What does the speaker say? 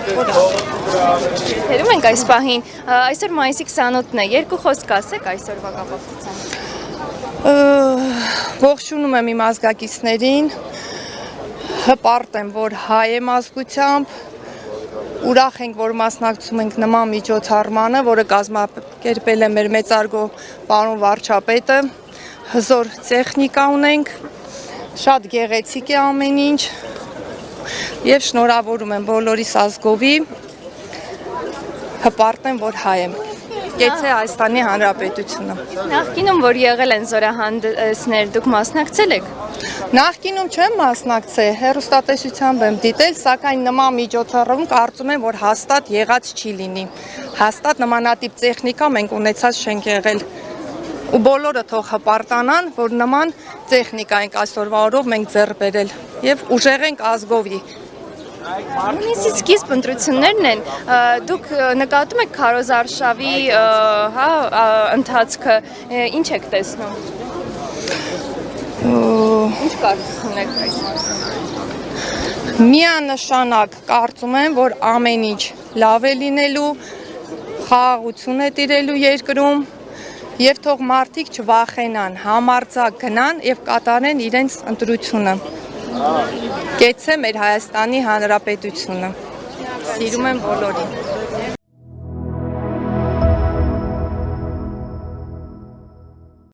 Թերում ենք այս պահին, այսօր մայիսի 28-ն է, երկու խոսք ասեք այսօրվա կապակցությամբ։ Ողջունում եմ իմ ազգակիցներին, հպարտ եմ, որ հայ եմ ազգությամբ, ուրախ ենք, որ մասնակցում ենք նման միջոցառմանը, որը կազմակերպել է մեր մեծարգո պարոն վարչապետը, հզոր տեխնիկա ունենք, շատ գեղեցիկ է ամեն ինչ և շնորհավորում եմ բոլորիս ազգովի, հպարտ եմ, որ հայ եմ։ Կեցե Հայաստանի Հանրապետությունը։ Նախկինում, որ եղել են զորահանդեսներ, դուք մասնակցել եք։ Նախկինում չեմ մասնակցել, հեռուստատեսությամբ եմ դիտել, սակայն նման միջոցառում կարծում եմ, որ հաստատ եղած չի լինի։ Հաստատ նմանատիպ տեխնիկա մենք ունեցած չենք եղել։ Ու բոլորը թող հպարտանան, որ նման տեխնիկա ենք այսօրվա օրով մենք ձեռք բերել եւ ուժեղ ենք ազգովի։ Նույնիսկ սկիզբ ընտրություններն են, դուք նկատում եք քարոզարշավի ընթացքը, ինչ եք տեսնում։ Ինչ կարծիք ունեք այս մասին։ Միանշանակ կարծում եմ, որ ամեն ինչ լավ է լինելու, խաղաղություն է տիրելու երկրում եւ թող մարդիկ չվախենան, համարձակ գնան եւ կատարեն իրենց ընտրությունը։ Կեցե մեր Հայաստանի Հանրապետությունը։ Սիրում եմ բոլորին։